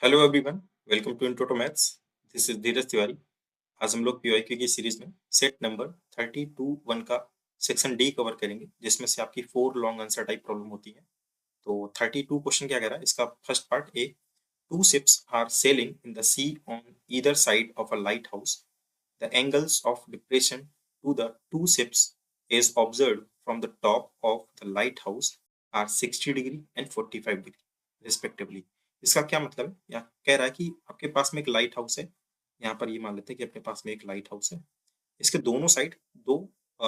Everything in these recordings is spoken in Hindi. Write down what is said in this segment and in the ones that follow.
Hello everyone, welcome to intro to maths. This is Dheeraj Tiwari. आज हम लोग पीवाईक्यू की सीरीज में सेट नंबर 32(1) का सेक्शन डी कवर करेंगे, जिसमें से आपकी 4 लॉन्ग आंसर टाइप प्रॉब्लम होती है। तो 32 क्वेश्चन क्या कह रहा है, इसका first part A, two ships are sailing in the sea on either side of a lighthouse. The angles of depression to the two ships is observed from the top of the lighthouse are 60 degree and 45 degree respectively. इसका क्या मतलब है? यहाँ कह रहा है कि आपके पास में एक लाइट हाउस है। यहाँ पर ये मान लेते हैं कि अपने पास में एक लाइट हाउस है। इसके दोनों साइड दो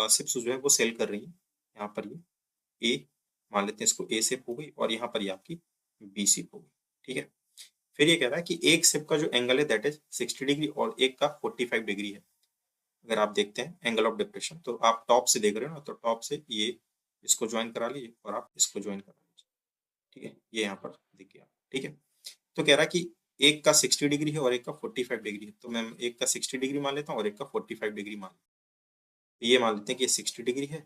शिप्स जो है वो सेल कर रही हैं। यहाँ पर ये ए मान लेते हैं, इसको ए शिप हो गई और यहाँ पर ये आपकी बी शिप हो गई। ठीक है। फिर ये कह रहा है कि एक शिप का जो एंगल है दैट इज 60 डिग्री और एक का 45 डिग्री है। अगर आप देखते हैं एंगल ऑफ डिप्रेशन, तो आप टॉप से देख रहे हो ना, तो टॉप से ये इसको ज्वाइन करा लीजिए और आप इसको ज्वाइन करा लीजिए। ठीक है, ये यहाँ पर दिख गया। ठीक है। तो कह रहा है कि एक का 60 डिग्री है और एक का 45 डिग्री है, तो मैं एक का 60 डिग्री मान लेता हूँ और एक का 45 डिग्री मान लेता हूँ। ये मान लेते हैं कि ये 60 डिग्री है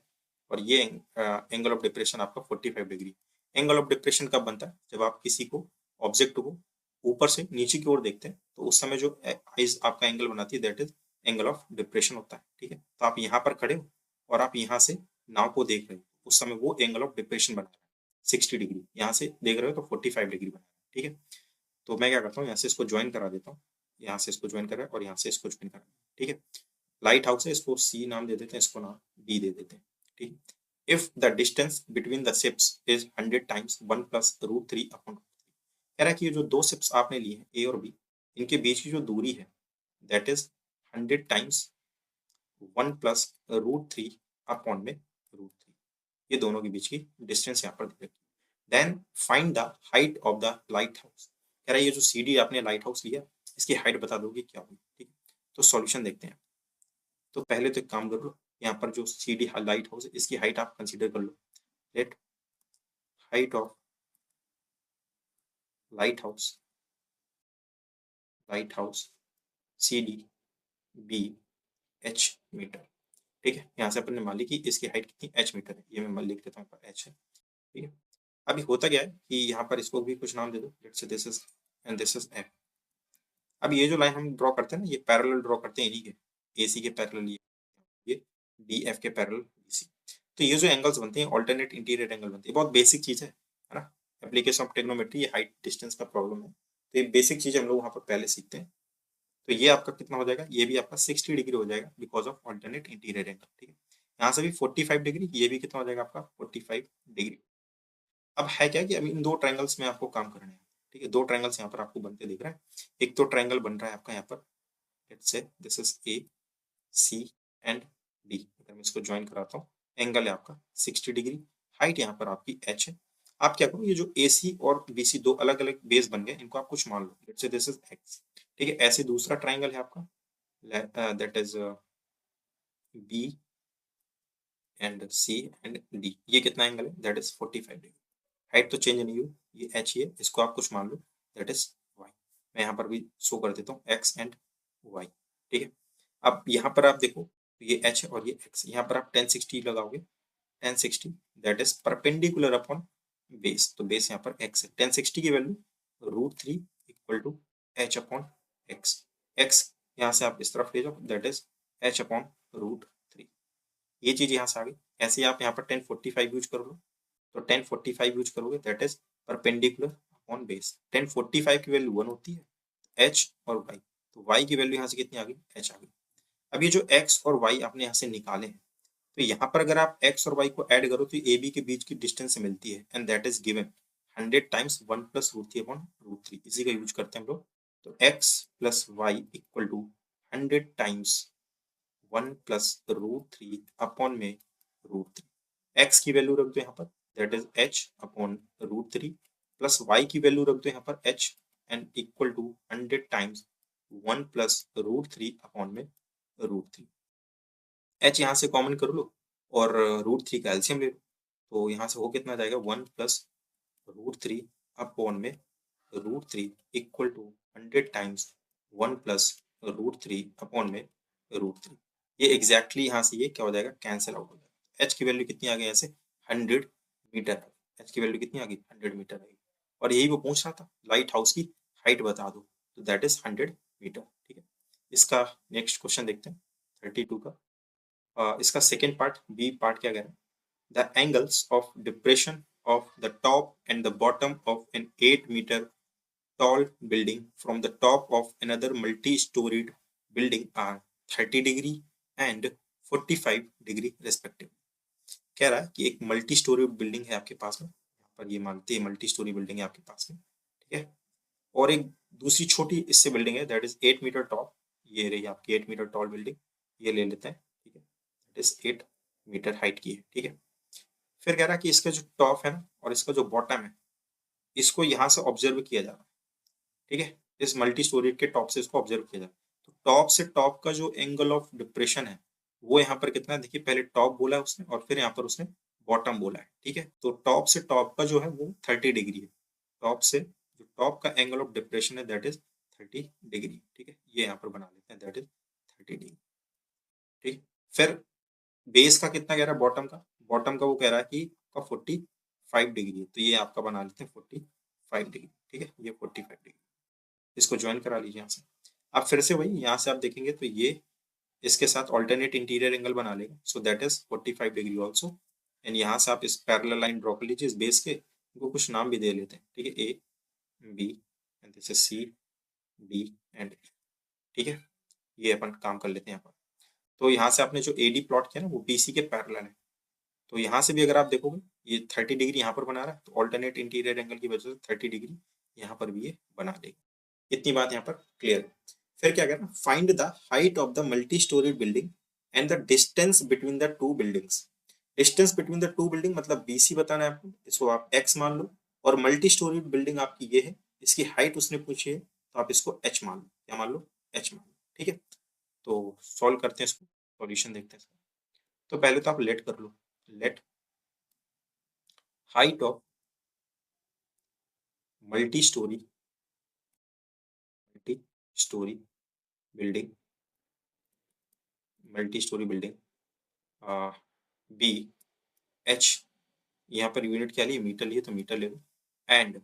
और ये एंगल ऑफ डिप्रेशन आपका 45 डिग्री। एंगल ऑफ डिप्रेशन कब बनता है? जब आप किसी को ऑब्जेक्ट को ऊपर से नीचे की ओर देखते हैं, तो उस समय जो आइज आपका एंगल बनाती है that is angle of depression होता है। ठीक है। तो आप यहाँ पर खड़े हो और आप यहाँ से नाव को देख रहे हो, उस समय वो एंगल ऑफ डिप्रेशन बना रहा है 60 डिग्री। यहाँ से देख रहे हो तो 45 डिग्री बना रहा है। ठीक है। तो मैं क्या करता हूँ, यहाँ से इसको ज्वाइन करा देता हूँ, यहाँ से इसको ज्वाइन करा और यहाँ से इसको ज्वाइन करा। ठीक है। लाइट हाउस है, इसको सी नाम दे देते हैं, इसको नाम डी दे देते हैं। ठीक है। If the distance between the ships is 100 times 1 plus root 3 upon, कह रहा है कि ये जो दो शिप्स आपने लिए हैं ए और बी, इनके बीच की जो दूरी है that is 100 times 1 plus root 3 upon में रूट 3। ये दोनों के बीच की डिस्टेंस यहाँ पर दे रखी है। Then find the height of the lighthouse. कह रहा है ये जो सीडी आपने लाइट हाउस लिया, इसकी हाइट बता दोगे क्या होगी। ठीक है। तो सॉल्यूशन देखते हैं। तो पहले तो एक काम कर लो, यहाँ पर जो सीडी लाइट हाउस है इसकी हाइट आप कंसीडर कर लो। Let height of lighthouse, C D be H metre. ठीक है। यहाँ से अपन ने मान ली कि इसकी हाइट कितनी एच मीटर है, ये मैं लिख देता हूँ एच है। ठीक है। अभी होता क्या है कि यहाँ पर इसको भी कुछ नाम दे दो, let's say this is and this is F. अब ये जो लाइन हम ड्रॉ करते हैं ना, ये पैरेलल ड्रॉ करते हैं इन्हीं के, एसी के पैरेलल, ये डी एफ के पैरेलल बीसी। तो ये जो एंगल्स बनते हैं ऑल्टरनेट इंटीरियर एंगल बनते हैं, बहुत बेसिक चीज है ना। एप्लीकेशन ऑफ ट्रिग्नोमेट्री, ये हाइट डिस्टेंस का प्रॉब्लम है, तो ये बेसिक चीज हम लोग वहाँ पर पहले सीखते हैं। तो ये आपका कितना हो जाएगा, ये भी आपका 60 डिग्री हो जाएगा because of alternate interior angle. ठीक है। यहाँ से भी 45 डिग्री, ये भी कितना हो जाएगा आपका 45 डिग्री। अब है क्या कि अभी इन दो ट्रायंगल्स में आपको काम करना है। ठीक है। दो ट्रायंगल्स यहाँ पर आपको बनते दिख रहा है। एक तो ट्रायंगल बन रहा है आपका यहाँ पर, let's say this is A C and D. अगर मैं इसको ज्वाइन कराता हूँ, एंगल है आपका 60 डिग्री, हाइट यहाँ पर आपकी एच है। आप क्या करो, ये जो ए सी और बी सी दो अलग अलग बेस बन गए, इनको आप कुछ मान लो, let's say this is X. ठीक है। ऐसे दूसरा ट्रायंगल है आपका that is B and C and D. ये कितना एंगल है, दैट इज 45 डिग्री। हाइट तो चेंज नहीं हुई, ये एच ही है, इसको आप कुछ मान लो, दैट इज वाई। मैं यहाँ पर भी शो कर देता हूँ एक्स एंड वाई। ठीक है। अब यहाँ पर आप देखो, ये एच है और ये एक्स, यहाँ पर आप 1060 लगाओगे, 1060 that is perpendicular upon base, तो बेस यहाँ पर एक्स है। 1060 की value root 3 equal to h upon x. X यहाँ से आप इस तरफ ले जाओ, that is h upon root 3। ये चीज यहाँ से आ गई। ऐसे ही आप यहाँ पर 1045 यूज कर लो, तो 1045 यूज करोगे that is perpendicular upon base. 1045 की वैल्यू 1 होती है, एच और वाई, तो वाई की वैल्यू यहाँ से कितनी आ गई, एच आ गई। अब ये जो एक्स और वाई आपने यहाँ से निकाले हैं, तो यहाँ पर अगर आप एक्स और वाई को ऐड करो तो ए बी के बीच की डिस्टेंस से मिलती है and that is given 100 times 1 plus root 3 upon root 3। इसी का यूज करते हैं हम लोग। तो x plus y equal to 100 times 1 plus root 3 upon में रूट 3। एक्स की वैल्यू रख दो यहाँ पर, that is h upon root 3, plus y की वैल्यू रख दो यहाँ पर h and equal to 100 times 1 plus root 3 upon में रूट 3। एच यहाँ से कॉमन कर लो और रूट 3 का एल्सियम ले लो, तो यहाँ से हो कितना जाएगा 1 प्लस रूट 3 अपॉन में root 3 equal to 100 times 1 plus root 3 upon में रूट 3। ये एग्जैक्टली यहाँ से ये क्या हो जाएगा, कैंसिल आउट हो जाएगा। एच की वैल्यू कितनी आ गई यहाँ से 100 मीटर। एच की वैल्यू कितनी आ गई 100 मीटर आ गई। और यही वो पूछ रहा था लाइट हाउस की हाइट बता दो, तो दैट इज 100 मीटर। ठीक है, इसका नेक्स्ट क्वेश्चन देखते हैं 32 का। इसका सेकेंड पार्ट, बी पार्ट क्या कह रहा है, the angles of depression of the top and the bottom of an 8 meter tall building from the top of another multi-storied building are 30 degree and 45 degree respectively। कह रहा है कि एक मल्टी स्टोरी बिल्डिंग है आपके पास में, यहाँ पर ये मानते हैं मल्टी स्टोरी बिल्डिंग है आपके पास में, ठीक है, और एक दूसरी छोटी इससे बिल्डिंग है दैट इज 8 मीटर टॉल, ये रही आपकी 8 मीटर टॉल बिल्डिंग, ये ले लेते हैं, ठीक है, दैट इज 8 मीटर हाइट की है, ठीक है। फिर कह रहा है कि इसका जो टॉप है ना और इसका जो बॉटम है, इसको यहाँ से ऑब्जर्व किया जा रहा है, ठीक है, इस मल्टी स्टोरी के टॉप से इसको ऑब्जर्व किया जाए, तो टॉप से टॉप का जो एंगल ऑफ डिप्रेशन है वो यहाँ पर कितना है, देखिए पहले टॉप बोला है उसने और फिर यहाँ पर उसने बॉटम बोला है, ठीक है, तो टॉप से टॉप का जो है वो 30 डिग्री है, टॉप से जो टॉप का एंगल ऑफ डिप्रेशन है दैट इज 30 डिग्री, ठीक है, ये यहाँ पर बना लेते हैं दैट इज 30 डिग्री, ठीक। फिर बेस का कितना कह रहा है, बॉटम का वो कह रहा है कि आपका 45 डिग्री है, तो ये आपका बना लेते हैं 45 डिग्री, ठीक है, ये 45 डिग्री, इसको ज्वाइन करा लीजिए यहाँ से। अब फिर से वही यहाँ से आप देखेंगे तो ये इसके साथ ऑल्टरनेट इंटीरियर एंगल बना लेगा, सो that is 45 degree also, and यहाँ से आप इस पैरेलल लाइन ड्रॉ कर लीजिए इस बेस के, इनको कुछ नाम भी दे लेते हैं, ठीक है, A B and this is C D and, ठीक है, ये अपन काम कर लेते हैं यहाँ पर। तो यहाँ से आपने जो एडी प्लॉट किया ना वो बीसी के पैरेलल है, तो यहाँ से भी अगर आप देखोगे ये 30 डिग्री यहाँ पर बना रहा है, तो ऑल्टरनेट इंटीरियर एंगल की वजह से 30 डिग्री यहाँ पर भी ये बना देगा, इतनी बात यहाँ पर क्लियर है। फिर क्या करना, find the height of the multi storey building and the distance between the two buildings. Distance between the two building मतलब बीसी बताना है आपको, इसको आप एक्स मान लो, और मल्टी स्टोरी बिल्डिंग आपकी ये है, इसकी हाइट उसने पूछी है तो आप इसको एच मान लो, क्या मान लो, एच मान लो, ठीक है। तो सॉल्व करते हैं इसको, सॉल्यूशन देखते हैं। तो पहले तो आप लेट कर लो, let height of multi storey building be H, यहाँ पर यूनिट क्या लिए, मीटर लिए, तो मीटर ले लो, and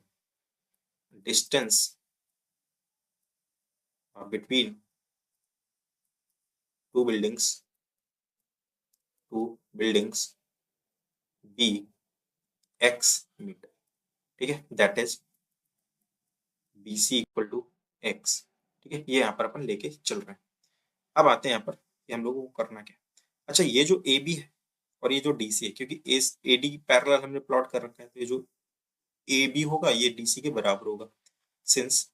distance between two buildings be X metre, ठीक है, that is B C equal to X, ठीक है, ये यहाँ पर अपन लेके चल रहे हैं। अब आते हैं यहाँ पर कि हम लोगों को करना क्या। अच्छा, ये जो ए बी है और ये जो डी सी है, क्योंकि इस ए डी पैरेलल हमने प्लॉट कर रखा है, तो ये जो ए बी होगा ये डी सी के बराबर होगा, since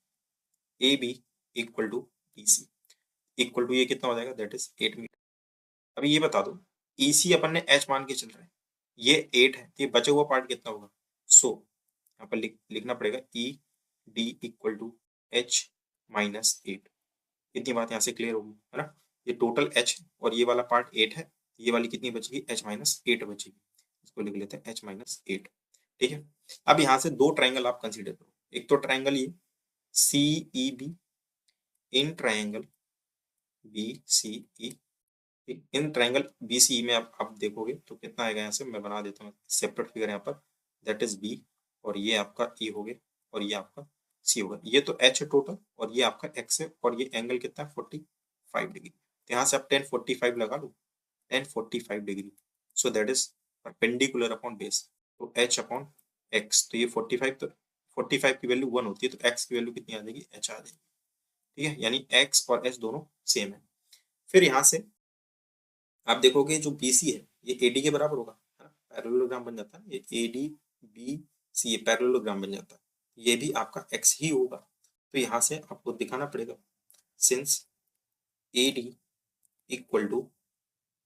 A B equal to D C equal to ये कितना हो जाएगा, दैट इज 8 मीटर। अभी ये बता दो, ई सी अपन ने एच मान के चल रहे हैं, ये 8 है, तो ये बचा हुआ पार्ट कितना होगा, सो यहाँ पर लिखना पड़ेगा E D equal to h minus 8, इतनी बात यहाँ से क्लियर होगी, है ना। ये टोटल एच और ये वाला पार्ट 8 है, ये वाली कितनी बचेगी, एच माइनस 8 बचेगी, इसको लिख लेते हैं एच माइनस 8, ठीक है। अब यहाँ से दो ट्राइंगल आप कंसीडर करो, एक तो ट्राइंगल ये C E B, in triangle B C E, in triangle B C E में आप देखोगे तो कितना आएगा, यहाँ से मैं बना देता हूँ सेपरेट फिगर यहाँ पर, दैट इज बी, और ये आपका ई हो गया और ये आपका सी होगा, ये तो एच है टोटल और ये आपका एक्स है, और ये एंगल कितना है 45 डिग्री, तो यहाँ से आप 1045 लगा लो, 1045 degree, so that is perpendicular upon base, तो एच अपॉन एक्स, तो ये 45, तो 45 की वैल्यू 1 होती है, तो एक्स की वैल्यू कितनी आ जाएगी, एच आ जाएगी, ठीक है, यानी एक्स और एच दोनों सेम है। फिर यहाँ से आप देखोगे जो बीसी है ये एडी के बराबर होगा, है ना, पैरेललोग्राम बन जाता है, ये एडी बी सी ये पैरेललोग्राम बन जाता है, ये भी आपका एक्स ही होगा, तो यहाँ से आपको दिखाना पड़ेगा since AD equal to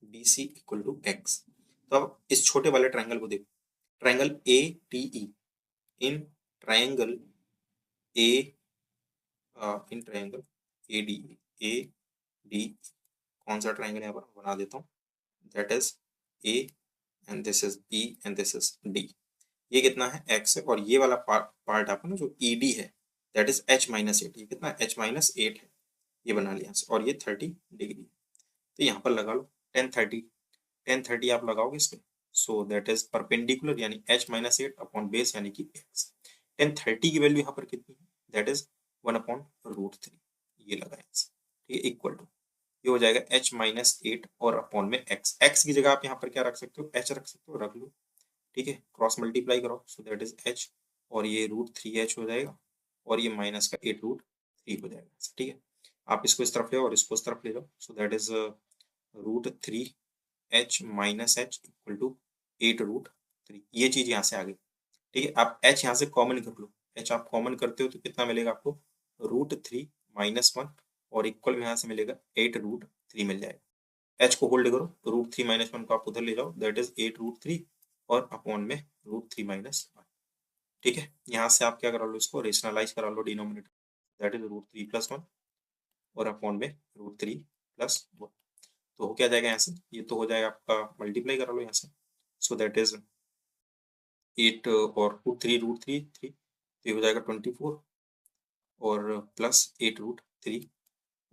B C equal to x. तो अब इस छोटे वाले ट्राइंगल को देखो, triangle A D E, in triangle A in triangle A D A D, कौन सा ट्राइंगल यहाँ पर बना देता हूँ, that is A and this is B and this is D, ये कितना है एक्स है, और ये वाला पार्ट आपको ना जो ई डी है दैट इज एच माइनस 8, ये कितना है एच माइनस 8 है, ये बना लिया, और ये 30 डिग्री, तो यहाँ पर लगा लो 1030 आप लगाओगे इस पे, सो दैट इज परपेंडिकुलर यानी एच माइनस 8 अपॉन बेस यानी कि एक्स, 1030 की वैल्यू यहाँ पर कितनी है, दैट इज 1/√3 ये लगा यहाँ से, ठीक है, इक्वल टू ये हो जाएगा h माइनस 8 और अपॉन में x की जगह आप यहाँ पर क्या रख सकते हो, h रख सकते हो, रख लो, ठीक है, क्रॉस मल्टीप्लाई करो, सो दैट इज h और ये √3h हो जाएगा और ये माइनस का 8√3 हो जाएगा, ठीक है। आप इसको इस तरफ ले और इसको इस तरफ ले लो, so that is √3h minus h equal to 8√3, ये चीज यहाँ से आ गई, ठीक है। आप h यहाँ से कॉमन कर लो, h आप कॉमन करते हो तो कितना मिलेगा आपको, √3 माइनस 1 और इक्वल में यहाँ से मिलेगा 8√3 मिल जाएगा। h को होल्ड करो, √3 माइनस 1 को आप उधर ले जाओ, दैट इज 8√3 और अपॉन में √3 माइनस 1, ठीक है। यहाँ से आप क्या करा लो, इसको रेशनलाइज करा लो डिनोमिनेटर, दैट इज √3 प्लस 1 और अपॉन में √3 प्लस 1, तो हो क्या जाएगा यहाँ से, ये तो हो जाएगा आपका, मल्टीप्लाई करा लो यहाँ से, सो दैट इज 8 और √3 3, तो ये हो जाएगा 24 और प्लस 8√3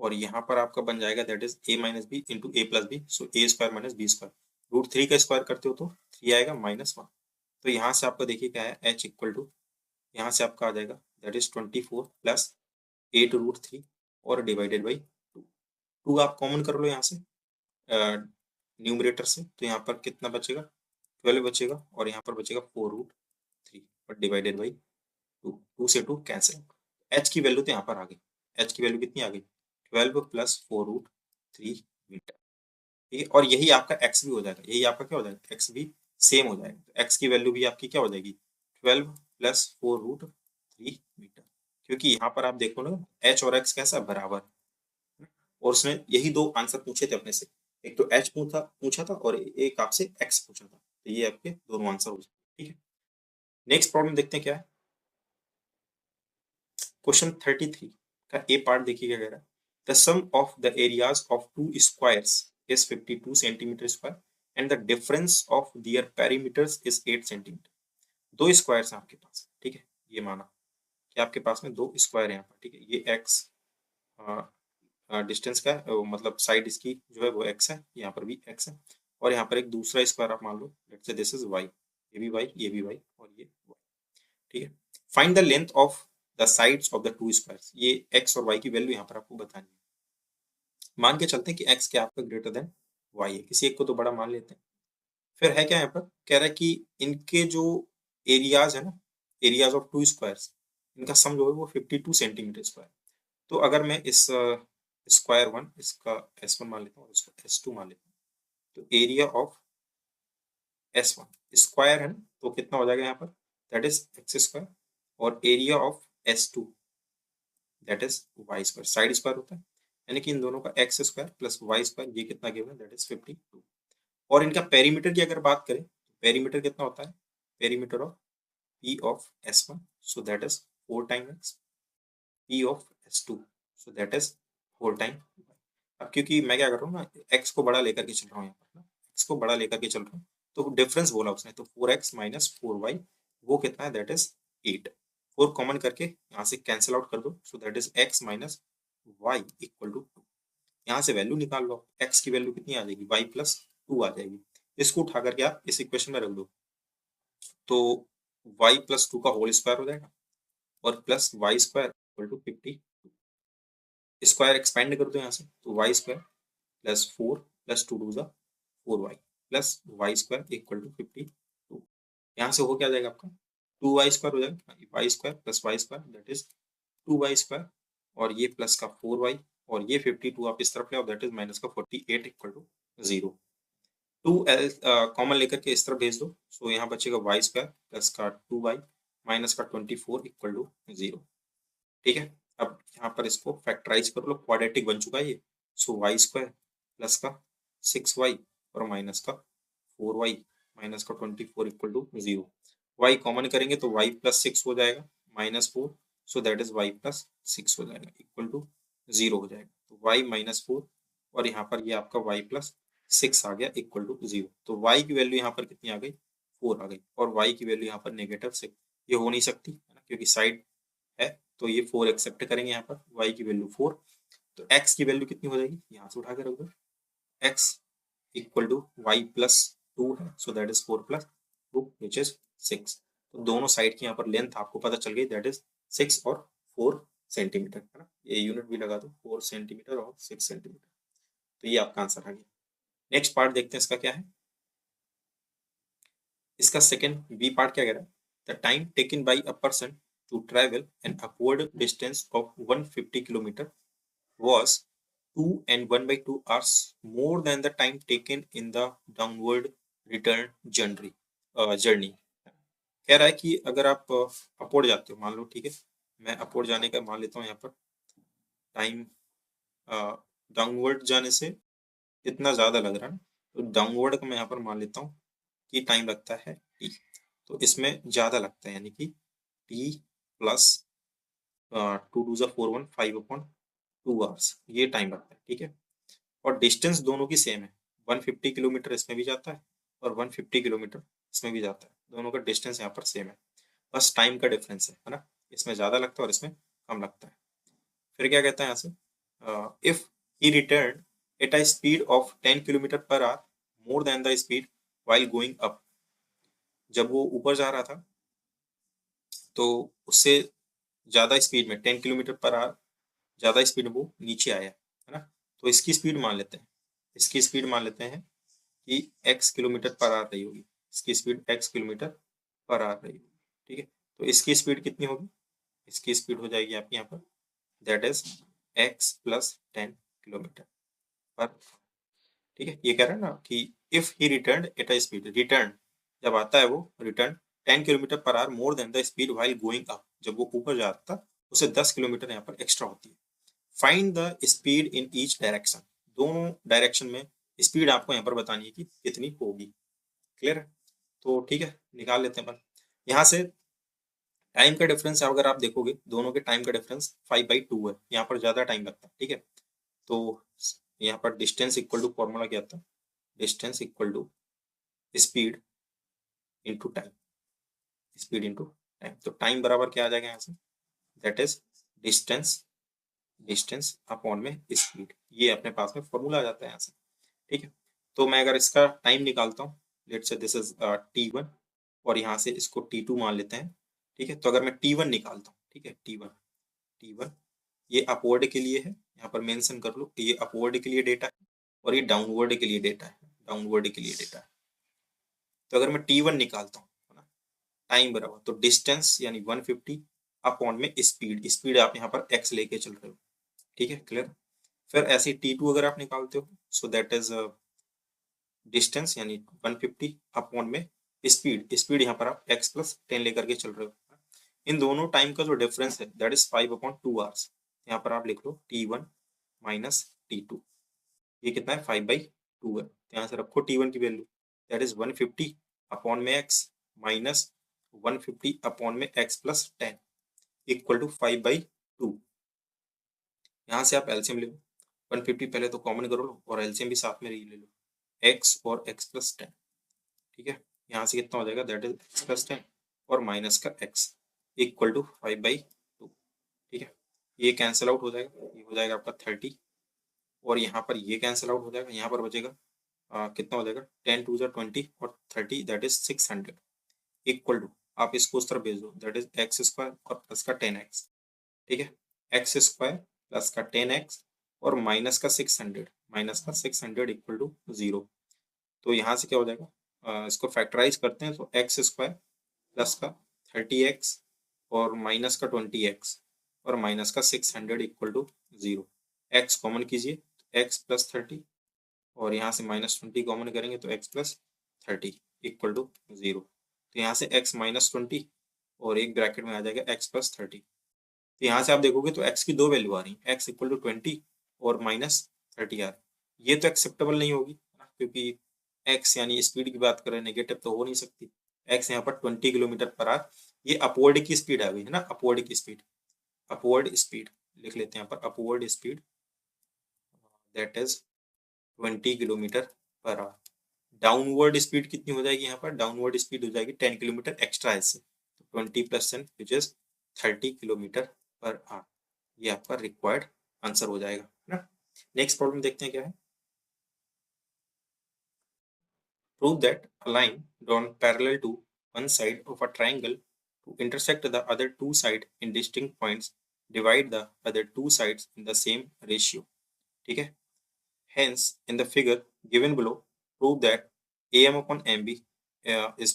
और यहाँ पर आपका बन जाएगा that is a minus b into a plus b, so a square minus b square, √3 का स्क्वायर करते हो तो 3 आएगा माइनस 1, तो यहाँ से आपका देखिए क्या है, h इक्वल टू यहाँ से आपका आ जाएगा दैट इज 24 प्लस 8√3 और डिवाइडेड बाई 2 आप कॉमन कर लो यहाँ से न्यूमरेटर से, तो यहाँ पर कितना बचेगा, 12 बचेगा और यहाँ पर बचेगा 4√3 और डिवाइडेड बाई 2 से 2 कैंसिल, h की वैल्यू तो यहाँ पर आ गई, h की वैल्यू कितनी आ गई, 12 प्लस 4√3 मीटर, ठीक है। और यही आपका x भी हो जाएगा, यही आपका क्या हो जाएगा, x भी सेम हो जाएगा, तो x की वैल्यू भी आपकी क्या हो जाएगी, 12 प्लस 4√3 मीटर, क्योंकि यहाँ पर आप देखो ना h और x कैसा बराबर, और उसने यही दो आंसर पूछे थे अपने से, एक तो h पूछा था और एक आपसे x पूछा था, तो ये आपके दोनों आंसर हो जाए, ठीक है। नेक्स्ट प्रॉब्लम देखते हैं क्या है, क्वेश्चन 33 का ए पार्ट देखिए क्या कह रहा है, the sum of the areas of two squares is 52 centimetre square and the difference of their perimeters is 8 centimetre, दो स्क्वायर्स हैं आपके पास, ठीक है, ये माना कि आपके पास में दो स्क्वायर है यहाँ पर, ठीक है, ये x डिस्टेंस का है, मतलब साइड इसकी जो है वो x है, यहाँ पर भी x है, और यहाँ पर एक दूसरा स्क्वायर आप मान लो, let's say this is y, ये भी y, ये भी y और ये y, ठीक है। Find the length of the sides of the two squares, ये x और y की वैल्यू यहाँ पर आपको बतानी है। मान के चलते हैं कि x क्या आपका ग्रेटर देन y है, किसी एक को तो बड़ा मान लेते हैं। फिर है क्या यहाँ पर, कह रहा है कि इनके जो एरियाज है ना, एरियाज ऑफ टू स्क्वायर्स, इनका सम जो है वो 52 सेंटीमीटर स्क्वायर, तो अगर मैं इस स्क्वायर वन इसका s1 मान लेता हूँ और इसको s2 मान लेता हूँ, तो एरिया ऑफ s1 स्क्वायर है ना, तो कितना हो जाएगा यहाँ पर, दैट इज x स्क्वायर, और area of s2 that is y square, side square होता है, यानी कि इन दोनों का x square plus y square, ये कितना गिवन है, दैट इज 52, और इनका पेरीमीटर की अगर बात करें, पेरीमीटर कितना होता है, perimeter of p of s1, so that is 4 time x, p of s2, so that is 4 time. अब क्योंकि मैं क्या कर रहा हूँ ना, x को बड़ा लेकर के चल रहा हूँ यहाँ पर ना, x को बड़ा लेकर के चल रहा हूँ, तो डिफरेंस बोला उसने, तो 4x माइनस 4y वो कितना है, दैट इज 8, 4 कॉमन करके यहाँ से कैंसिल आउट कर दो, so that is x minus y equal to 2, यहाँ से वैल्यू निकाल लो, x की वैल्यू कितनी आ जाएगी, y प्लस 2 आ जाएगी, इसको उठा करके आप इस इक्वेशन में रख दो, तो y प्लस 2 का होल स्क्वायर हो जाएगा और plus y square equal to 52, square expand कर दो यहाँ से, तो y square plus 4 plus 2 two ज़ा 4y plus y square equal to 52, यहाँ से हो क्या जाएगा आपका, 2y स्क्वायर हो जाएगा, y square plus y square that is 2y square और ये प्लस का 4y और ये 52 आप इस तरफ ले आओ, दैट इज माइनस का 48 इक्वल टू 0, 2 कॉमन लेकर के इस तरफ भेज दो, सो यहाँ बचेगा वाई स्क्वायर प्लस का 2y माइनस का 24 इक्वल टू 0, ठीक है। अब यहाँ पर इसको फैक्टराइज कर लो, क्वाड्रेटिक बन चुका है ये, सो वाई स्क्वायर प्लस का 6y और माइनस का 4y माइनस का 24 इक्वल टू 0, y कॉमन करेंगे तो y प्लस 6 हो जाएगा minus 4, so that is y plus 6 हो जाएगा इक्वल टू 0 हो जाएगा, तो y माइनस 4 और यहाँ पर ये आपका y प्लस 6 आ गया इक्वल टू 0, तो y की वैल्यू यहाँ पर कितनी आ गई, 4 आ गई, और y की वैल्यू यहाँ पर नेगेटिव 6, ये हो नहीं सकती है ना, क्योंकि साइड है, तो ये 4 एक्सेप्ट करेंगे यहाँ पर, y की वैल्यू 4, तो x की वैल्यू कितनी हो जाएगी, यहाँ से उठा के रख दो, x equal to y plus 2 है, so that is 4 plus 2 which is 6, तो दोनों साइड की यहाँ पर लेंथ आपको पता चल गई, दैट इज 6 और 4 सेंटीमीटर, है ना, ये यूनिट भी लगा दो 4 सेंटीमीटर और 6 सेंटीमीटर। तो ये आपका आंसर आ गया। नेक्स्ट पार्ट देखते हैं इसका क्या है। इसका सेकंड बी पार्ट क्या कह रहा है, the time taken by a person to travel an upward distance of 150 kilometre was 2 and 1/2 hours more than the time taken in the downward return journey। कह रहा है कि अगर आप अपवर्ड जाते हो, मान लो, ठीक है, मैं अपवर्ड जाने का मान लेता हूँ यहाँ पर टाइम, डाउनवर्ड जाने से इतना ज्यादा लग रहा है, तो डाउनवर्ड का मैं यहाँ पर मान लेता हूँ कि टाइम लगता है टी, तो इसमें ज्यादा लगता है, यानी कि टी प्लस 2 × 4 = 5/2 आवर्स, ये टाइम लगता है, ठीक है। और डिस्टेंस दोनों की सेम है, 150 किलोमीटर इसमें भी जाता है और 150 किलोमीटर इसमें भी जाता है, दोनों का डिस्टेंस यहाँ पर सेम है, बस टाइम का डिफरेंस है ना, इसमें ज्यादा लगता है और इसमें कम लगता है। फिर क्या कहता है यहाँ से, if he return at a speed of 10 kilometre per hour more than the speed while going up, जब वो ऊपर जा रहा था तो उससे ज्यादा स्पीड में 10 किलोमीटर पर आवर ज्यादा स्पीड में वो नीचे आया, है ना, तो इसकी स्पीड मान लेते हैं, इसकी स्पीड मान लेते हैं कि x किलोमीटर पर आवर रही होगी, इसकी speed x kilometre per hour रही होगी, ठीक है। तो इसकी स्पीड कितनी होगी, इसकी स्पीड हो जाएगी आपकी यहाँ पर, दैट इज x + 10 किलोमीटर पर, ठीक है। ये कह रहा है ना कि if he return at a speed, return जब आता है वो return 10 kilometre per hour more than the speed while going up, जब वो ऊपर जाता था उसे 10 किलोमीटर यहाँ पर एक्स्ट्रा होती है। Find the speed in each direction, दोनों डायरेक्शन में स्पीड आपको यहाँ पर बतानी है कि कितनी होगी। क्लियर है, तो ठीक है, निकाल लेते हैं अपन। यहाँ से टाइम का डिफरेंस अगर आप देखोगे, दोनों के टाइम का डिफरेंस 5/2 है, यहाँ पर ज्यादा टाइम लगता है, ठीक है। तो यहाँ पर डिस्टेंस इक्वल टू, फॉर्मूला क्या था, distance equal to speed into time, speed into time, तो टाइम बराबर क्या आ जाएगा यहाँ से, that is distance, distance upon में स्पीड, ये अपने पास में फॉर्मूला आ जाता है यहाँ से, ठीक है। तो मैं अगर इसका टाइम निकालता हूँ, let's say this is t1 और यहाँ से इसको t2 मान लेते हैं, ठीक है। तो अगर मैं t1 निकालता हूँ, ठीक है, t1 ये अपवर्ड के लिए है, यहाँ पर मेंशन कर लो, ये अपवर्ड के लिए डेटा है और ये डाउनवर्ड के लिए डेटा है, डाउनवर्ड के लिए डेटा है। तो अगर मैं t1 निकालता हूँ, है ना, टाइम बराबर, तो डिस्टेंस यानी 150 अपॉन में स्पीड, स्पीड आप यहाँ पर x लेके चल रहे हो, ठीक है, क्लियर। फिर ऐसे t2 अगर आप निकालते हो, सो दैट इज डिस्टेंस यानी 150 अपॉन में स्पीड, स्पीड यहाँ पर आप x + 10 लेकर के चल रहे हो। इन दोनों टाइम का जो डिफरेंस है दैट इज 5/2 आवर्स, यहाँ पर आप लिख लो t1 - t2, ये कितना है 5/2 है, तो यहाँ से रखो t1 की वैल्यू, दैट इज 150 अपॉन में x माइनस 150 अपॉन में x + 10 इक्वल टू 5/2। यहाँ से आप एलसीएम ले लो, 150 पहले तो कॉमन करो लो और एलसीएम भी साथ में ले लो, x और x + 10, ठीक है। यहाँ से कितना हो जाएगा, दैट इज x + 10 और माइनस का x इक्वल टू 5/2, ठीक है। ये कैंसिल आउट हो जाएगा, ये हो जाएगा आपका 30 और यहाँ पर ये कैंसिल आउट हो जाएगा, यहाँ पर बचेगा कितना हो जाएगा, 10 × 2 = 20 और 30 दैट इज 600 इक्वल टू, आप इसको उस तरफ भेज दो, दैट इज x² और प्लस का 10x, ठीक है, x² प्लस का 10x और माइनस का 600 इक्वल टू 0। तो यहाँ से क्या हो जाएगा, इसको फैक्टराइज करते हैं, तो x² प्लस का 30x और माइनस का 20x और माइनस का 600 इक्वल टू 0। x कॉमन कीजिए, x + 30 और यहाँ से -20 कॉमन करेंगे तो x + 30 इक्वल टू 0। तो यहाँ से x - 20 और एक ब्रैकेट में आ जाएगा x + 30। तो यहाँ से आप देखोगे तो x की दो वैल्यू आ रही है, x इक्वल टू 20 और -30 आ रही, ये तो एक्सेप्टेबल नहीं होगी ना, क्योंकि x यानी स्पीड की बात कर रहे हैं, नेगेटिव तो हो नहीं सकती। x यहाँ पर 20 किलोमीटर पर आवर, ये अपवर्ड की स्पीड आ गई है ना, अपवर्ड की स्पीड, अपवर्ड स्पीड लिख लेते हैं यहाँ पर, upward speed that is 20 kilometre per hour. Downward speed कितनी हो जाएगी, यहाँ पर डाउनवर्ड स्पीड हो जाएगी 10 किलोमीटर एक्स्ट्रा इससे, तो 20 + 10 which is 30 kilometre per hour, ये आपका रिक्वायर्ड आंसर हो जाएगा, है ना। नेक्स्ट प्रॉब्लम देखते हैं क्या है। Prove that a line drawn parallel to one side of a triangle to intersect the other two sides in distinct points divide the other two sides in the same ratio. ठीक है, hence in the figure given below prove that am upon mb is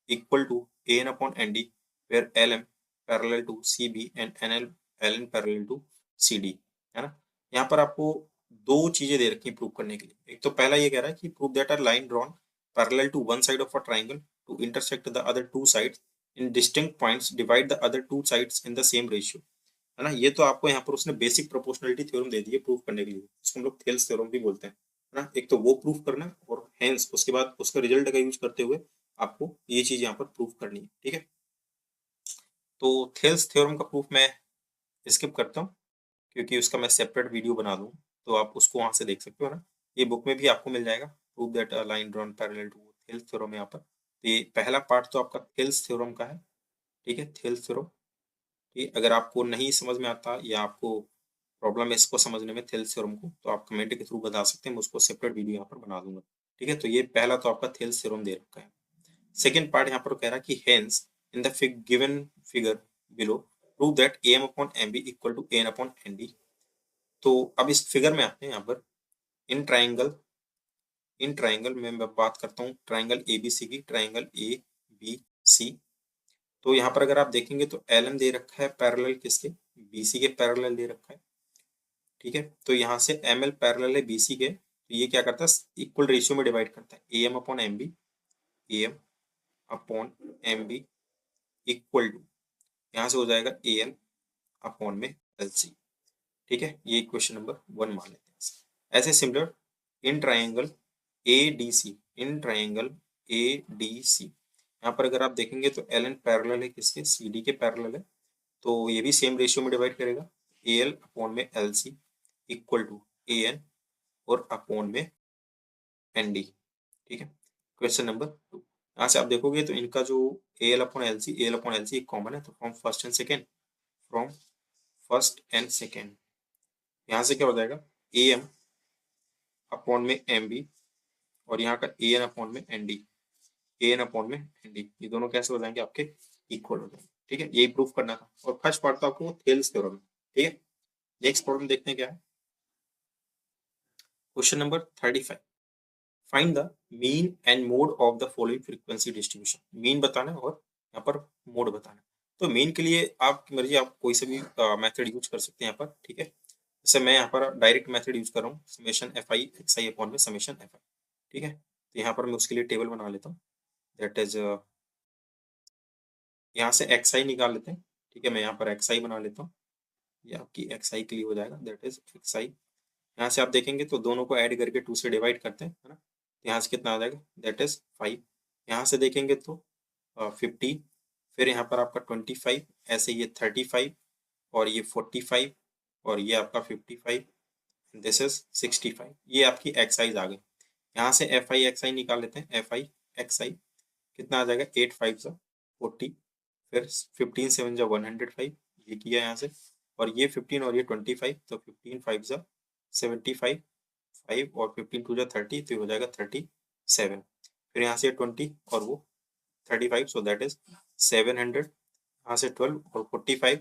equal to an upon nd where lm parallel to cb and ln parallel to cd, है ना। यहाँ पर आपको दो चीजें दे रखी हैं प्रूव करने के लिए। एक तो पहला ये कह रहा है कि prove that are line drawn parallel to one side of a triangle to intersect the other two sides in distinct points divide the other two sides in the same ratio, है ना। ये तो आपको यहाँ पर उसने बेसिक प्रोपोर्शनलिटी थ्योरम दे दी है प्रूव करने के लिए, इसको हम लोग थेल्स थ्योरम भी बोलते हैं, है ना। एक तो वो प्रूव करना है और हेंस उसके बाद उसका रिजल्ट का यूज करते हुए आपको ये चीज यहाँ पर प्रूव करनी है, ठीक है। तो थेल्स थ्योरम का प्रूफ मैं स्किप करता हूँ क्योंकि उसका मैं सेपरेट वीडियो बना दूँ, तो आप उसको वहां से देख सकते हो ना। ये बुक में भी आपको मिल जाएगा, prove that a line drawn parallel to Thales theorem. यहाँ पर ये पहला पार्ट तो आपका थेल्स थ्योरम का है, ठीक है, थेल्स थ्योरम। ठीक, अगर आपको नहीं समझ में आता या आपको प्रॉब्लम है इसको समझने में थेल्स थ्योरम को, तो आप कमेंट के थ्रू बता सकते हैं, मैं उसको सेपरेट वीडियो यहाँ पर बना दूंगा, ठीक है। तो ये पहला तो आपका थेल्स थ्योरम दे रखा है। सेकेंड पार्ट यहाँ पर कह रहा है कि hence in the given figure below prove that M upon M B equal to N upon N D. तो अब इस फिगर में आते हैं, यहाँ पर इन ट्राइंगल में मैं बात करता हूँ ट्राइंगल ए बी सी की, ट्राइंगल ए बी सी। तो यहाँ पर अगर आप देखेंगे तो एल एम दे रखा है पैरेलल किसके, बी सी के पैरेलल दे रखा है, ठीक है। तो यहाँ से एम एल पैरेलल है बी सी के, तो ये क्या करता है इक्वल रेशियो में डिवाइड करता है, A M upon M B, A M upon M B equal to, यहाँ से हो जाएगा ए एल अपॉन में एल सी, ठीक है। ये क्वेश्चन नंबर 1 मान लेते हैं। ऐसे similar in triangle A D C, in triangle A D C, यहाँ पर अगर आप देखेंगे तो एल एन पैरेलल है किसके, सी डी के पैरेलल है, तो ये भी सेम रेशियो में डिवाइड करेगा, ए एल अपॉन में L C equal to A N और अपॉन में एन डी, ठीक है। क्वेश्चन नंबर 2, यहाँ से आप देखोगे तो इनका जो A L upon L C, A L upon L C common है, तो फ्रॉम फर्स्ट एंड सेकेंड यहाँ से क्या हो जाएगा ए एम अपॉन में एम बी और यहाँ का ए एन अपॉन में N D, A N upon में एन डी, ये दोनों कैसे हो जाएंगे आपके इक्वल हो जाएंगे, ठीक है। यही प्रूफ करना था और फर्स्ट पार्ट तो आपको थेल्स थ्योरम है, ठीक है। नेक्स्ट प्रॉब्लम देखते हैं क्या है। Question number 35, find the mean and mode of the following frequency distribution. Mean बताना है और यहाँ पर मोड बताना है। तो मीन के लिए आपकी मर्जी, आप कोई से भी मेथड यूज कर सकते हैं यहाँ पर, ठीक है। जैसे मैं यहाँ पर डायरेक्ट मेथड यूज कर रहा हूँ, summation f i x i upon में समेशन एफ आई, ठीक है। तो यहाँ पर मैं उसके लिए टेबल बना लेता हूँ, दैट इज यहाँ से एक्स आई निकाल लेते हैं, ठीक है। मैं यहाँ पर एक्स आई बना लेता हूँ, ये आपकी एक्स आई क्लियर हो जाएगा, दैट इज एक्स आई। यहाँ से आप देखेंगे तो दोनों को ऐड करके 2 से डिवाइड करते हैं, है ना। तो यहाँ से कितना आ जाएगा, दैट इज 5। यहाँ से देखेंगे तो 15, फिर यहाँ पर आपका 25, ऐसे ये 35 और ये 45 और ये आपका 55, दिस इज 65। ये आपकी एक्स आईज आ गई। यहाँ से एफ आई एक्स आई निकाल लेते हैं, एफ आई एक्स आई कितना आ जाएगा, 8 5 जा 40, फिर 15 7 जा 105, ये किया यहाँ से, और ये 15 और ये 25, तो 15 5 जा 75, 5 और 15 2 जा 30, तो ये हो जाएगा 37। फिर यहाँ से 20 और वो 35, सो दैट इज 700। यहाँ से 12 और 45,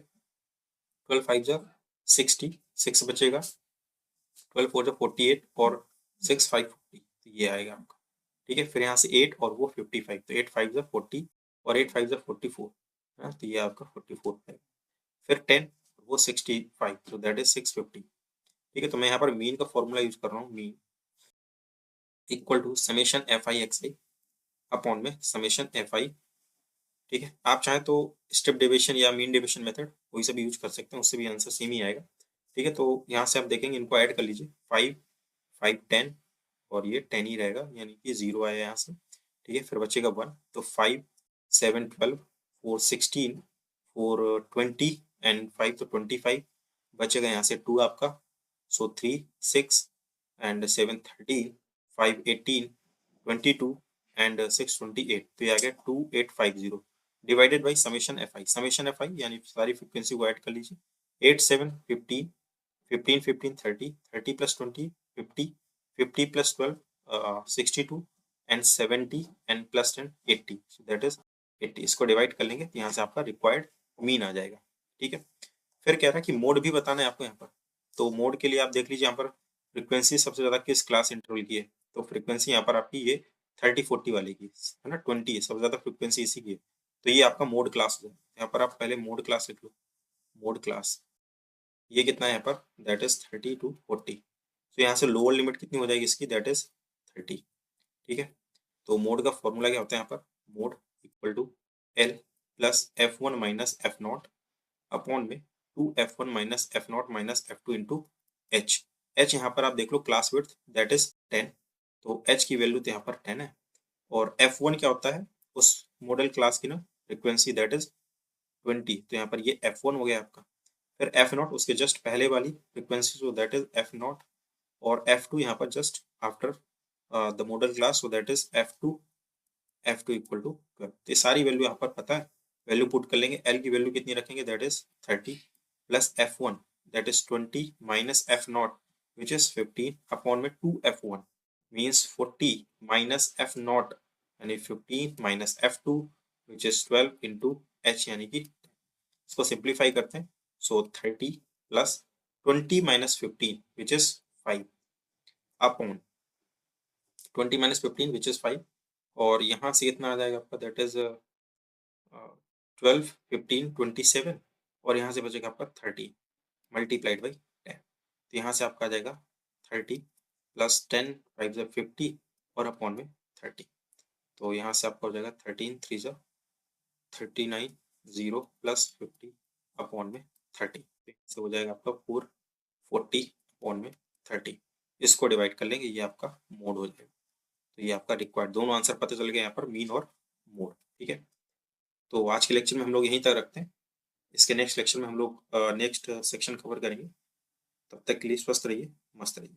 12 5 जा 60, 6 बचेगा, 12 4 जा 48 और 6 5 40, तो ये आएगा आपका, ठीक है। फिर यहाँ से 8 और वो 55, तो 8 5 जा 40 और 8 5 जा 44, तो ये आपका 44 है। फिर 10 वो 65, तो दैट इज 650, ठीक है। तो मैं यहाँ पर मीन का फॉर्मूला यूज कर रहा हूँ, mean equal to summation f i x i upon में समेशन एफ आई, ठीक है। आप चाहें तो स्टेप डेविएशन या मीन डेविएशन मेथड कोई सा भी यूज कर सकते हैं, उससे भी आंसर सेम ही आएगा, ठीक है। तो यहाँ से आप देखेंगे इनको ऐड कर लीजिए, 5 5 10 और ये 10 ही रहेगा, यानी कि 0 आया यहाँ से, ठीक है। फिर बचेगा 1, तो 5 7 12 4 16 4 20 एंड 5 तो 25, बचेगा यहाँ से 2 आपका, सो 3 6 एंड 7 13 5 18 22 एंड 6 28, तो ये आ गया 2850 divided by summation f I. Summation f आई यानी सारी फ्रीक्वेंसी को ऐड कर लीजिए, 8 7 15 15 15 30 30 plus 20 50 50 plus 12 62 and 70 and plus 10 80, so that is 80। इसको डिवाइड कर लेंगे तो यहाँ से आपका रिक्वायर्ड मीन आ जाएगा, ठीक है। फिर कह रहा है कि मोड भी बताना है आपको यहाँ पर। तो मोड के लिए आप देख लीजिए यहाँ पर फ्रीक्वेंसी सबसे ज्यादा किस क्लास इंटरवल की है। तो फ्रीक्वेंसी यहाँ पर आपकी ये 30-40 वाले की है ना, 20 है, सबसे ज्यादा फ्रीक्वेंसी इसी की है। तो ये आपका मोड क्लास है। यहाँ पर आप पहले मोड क्लास लिख लो। मोड क्लास ये कितना है यहाँ पर, दैट इज 30 to 40। तो यहाँ से लोअर लिमिट कितनी हो जाएगी इसकी, दैट इज 30। ठीक है, तो मोड का फॉर्मूला क्या होता है यहाँ पर, mode equal to l plus f one minus f naught upon में 2f1 minus f naught minus f two into h. H यहाँ पर आप देख लो क्लास विड्थ दैट इज 10। तो एच की वैल्यू तो यहाँ पर 10 है। और F1 क्या होता है उस मॉडल क्लास की ना, फ्रीक्वेंसी दैट इज 20। तो यहाँ पर ये F1 हो गया आपका। फिर एफ नॉट उसके जस्ट पहले वाली frequency, so that is F not. और F2 यहाँ पर just after the model class, so that is F2 equal to 12। तो ये सारी वैल्यू यहाँ पर पता है, वैल्यू पुट कर लेंगे। एल की वैल्यू कितनी रखेंगे, that is 30 plus F1 that is 20 minus f not which is 15 upon में 2f1 means 40 minus f not यानी 15 minus F2 which is 12 into H यानी कि, इसको सिंप्लीफाई करते हैं। सो 30 plus 20 minus 15 which is 5 upon 20 minus 15 which is 5। और यहाँ से कितना आ जाएगा आपका, दैट इज 12 15 27। और यहाँ से बचेगा आपका 30 मल्टीप्लाइड बाई 10। तो यहाँ से आपका आ जाएगा 30 प्लस 10 5 ज़ा 50 और अपॉन में 30। तो यहाँ से आपका हो जाएगा 13 3 ज़ा 39 0 प्लस 50 अपॉन में 30। से हो जाएगा आपका 440 अपॉन में 30। इसको डिवाइड कर लेंगे, ये आपका मोड हो जाएगा। तो ये आपका रिक्वायर्ड दोनों आंसर पता चल गए यहाँ पर, मीन और मोड। ठीक है, तो आज के लेक्चर में हम लोग यहीं तक रखते हैं। इसके नेक्स्ट लेक्चर में हम लोग नेक्स्ट सेक्शन कवर करेंगे। तब तक के लिए स्वस्थ रहिए, मस्त रहिए।